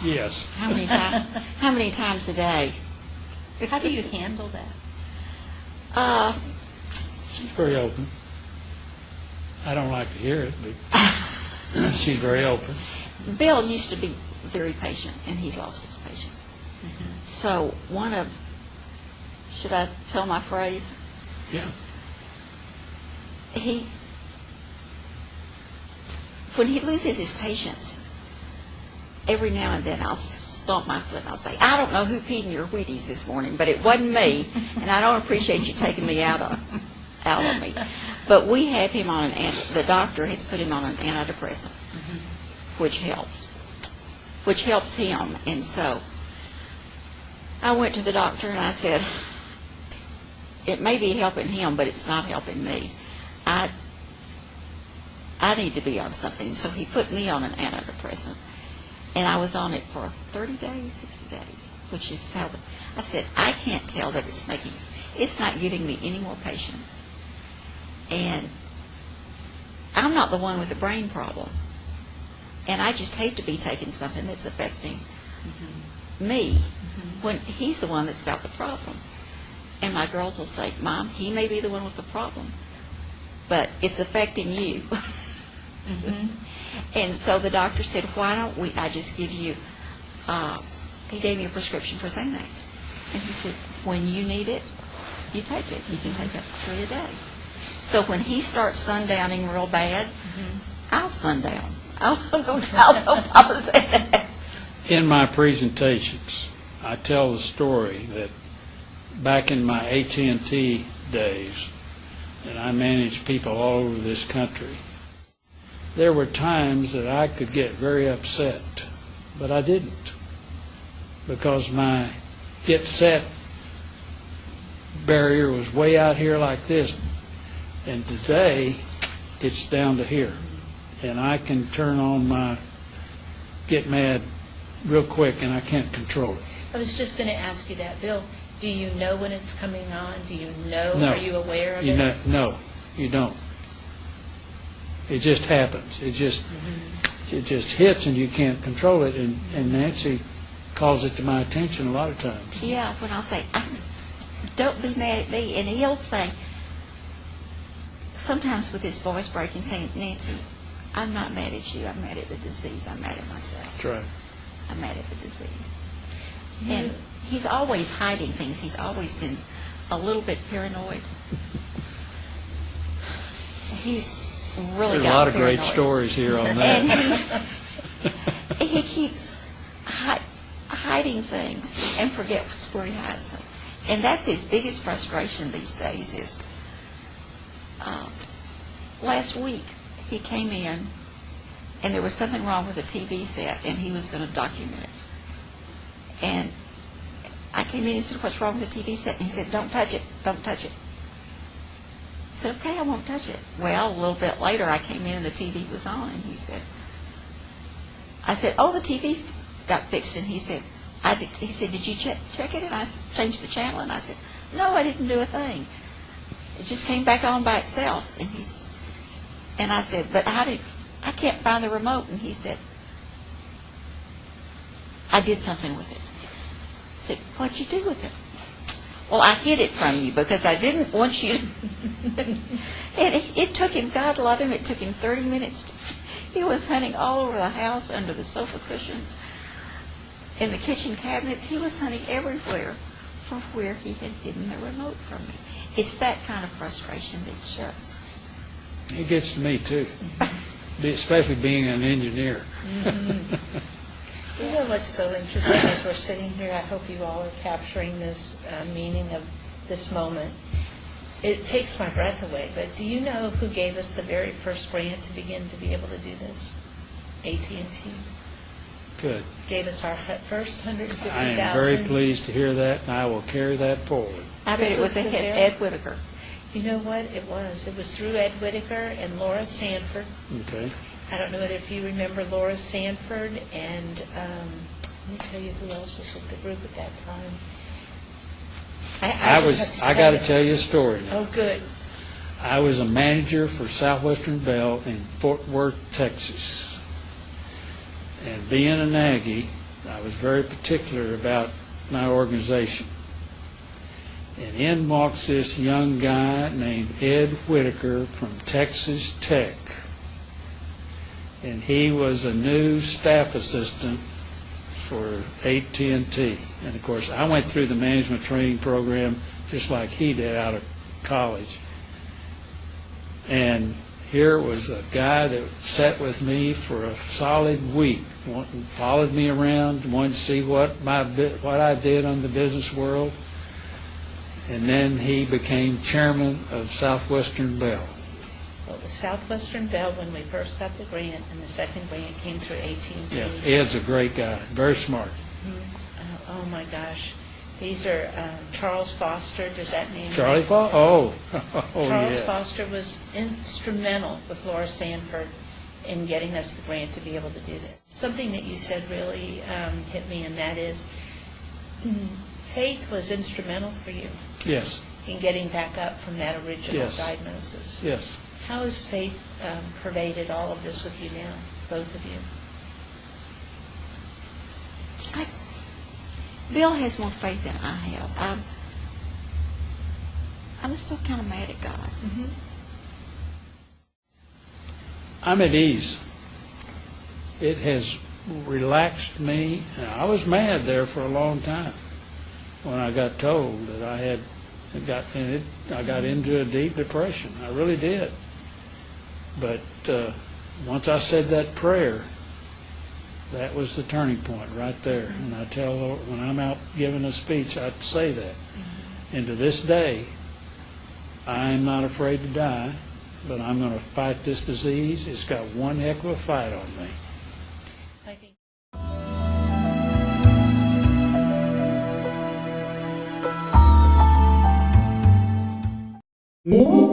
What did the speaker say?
Yes. How many times a day? How do you handle that? She's very open. I don't like to hear it, but she's very open. Bill used to be very patient, and he's lost his patience. Mm-hmm. So should I tell my phrase? Yeah. When he loses his patience, every now and then I'll stomp my foot and I'll say, I don't know who peed in your Wheaties this morning, but it wasn't me, and I don't appreciate you taking me out on me. But we have him on the doctor has put him on an antidepressant, which helps him. And so I went to the doctor and I said, it may be helping him, but it's not helping me. I need to be on something. So he put me on an antidepressant. And I was on it for 30 days, 60 days, which is how I said, I can't tell that it's not giving me any more patience. And I'm not the one with the brain problem. And I just hate to be taking something that's affecting me when he's the one that's got the problem. And my girls will say, Mom, he may be the one with the problem, but it's affecting you. And so the doctor said, why don't I just give you, he gave me a prescription for Xanax. And he said, when you need it, you take it. You can take up to 3 a day. So when he starts sundowning real bad, I'll sundown. I'll go tell Papa Xanax. In my presentations, I tell the story that back in my AT&T days, and I managed people all over this country, there were times that I could get very upset, but I didn't, because my get set barrier was way out here like this, and today it's down to here, and I can turn on my get mad real quick and I can't control it. I was just going to ask you that, Bill. Do you know when it's coming on? Do you know? No. Are you aware of it? No, you don't. It just happens. It just hits and you can't control it. And Nancy calls it to my attention a lot of times. Yeah, when I'll say, don't be mad at me. And he'll say, sometimes with his voice breaking, saying, Nancy, I'm not mad at you. I'm mad at the disease. I'm mad at myself. That's right. I'm mad at the disease. And he's always hiding things. He's always been a little bit paranoid. He's really There's got a lot of paranoid. great stories here on that. And he keeps hiding things and forgets where he hides them. And that's his biggest frustration these days is, last week he came in and there was something wrong with the TV set and he was going to document it. And I came in and said, what's wrong with the TV set? And he said, don't touch it, don't touch it. I said, okay, I won't touch it. Well, a little bit later I came in and the TV was on and he said, I said, oh, the TV got fixed. And he said, did you check it? And I changed the channel. And I said, no, I didn't do a thing. It just came back on by itself. And I said, but I can't find the remote. And he said, I did something with it. I said, what'd you do with it? Well, I hid it from you because I didn't want you to. And it took him, God love him, it took him 30 minutes. He was hunting all over the house, under the sofa cushions, in the kitchen cabinets. He was hunting everywhere for where he had hidden the remote from me. It's that kind of frustration that just... It gets to me, too, especially being an engineer. You know what's so interesting as we're sitting here, I hope you all are capturing this meaning of this moment. It takes my breath away, but do you know who gave us the very first grant to begin to be able to do this? AT&T. Good. Gave us our first $150,000. I am very pleased to hear that, and I will carry that forward. I bet it was Ed Whitaker. You know what? It was. It was through Ed Whitaker and Laura Sanford. Okay. I don't know whether if you remember Laura Sanford, and let me tell you who else was with the group at that time. I got to tell you a story now. Oh, good. I was a manager for Southwestern Bell in Fort Worth, Texas. And being an Aggie, I was very particular about my organization. And in walks this young guy named Ed Whitaker from Texas Tech. And he was a new staff assistant for AT&T. And of course, I went through the management training program just like he did out of college. And here was a guy that sat with me for a solid week, followed me around, wanted to see what I did on the business world. And then he became chairman of Southwestern Bell. Well, it was Southwestern Bell when we first got the grant, and the second grant came through AT&T. Yeah, Ed's a great guy, very smart. Oh my gosh. These are Charles Foster. Does that name? Charlie Foster? Oh, Charles yeah. Foster was instrumental with Laura Sanford in getting us the grant to be able to do that. Something that you said really hit me, and that is faith was instrumental for you Yes, in getting back up from that original Yes. diagnosis. yes. How has faith pervaded all of this with you now, both of you? Bill has more faith than I have. I'm still kind of mad at God. Mm-hmm. I'm at ease. It has relaxed me. I was mad there for a long time when I got told that I got into a deep depression. I really did. But once I said that prayer, that was the turning point right there. And I tell Lord, when I'm out giving a speech, I say that. And to this day, I'm not afraid to die, but I'm going to fight this disease. It's got one heck of a fight on me. I think Mm-hmm.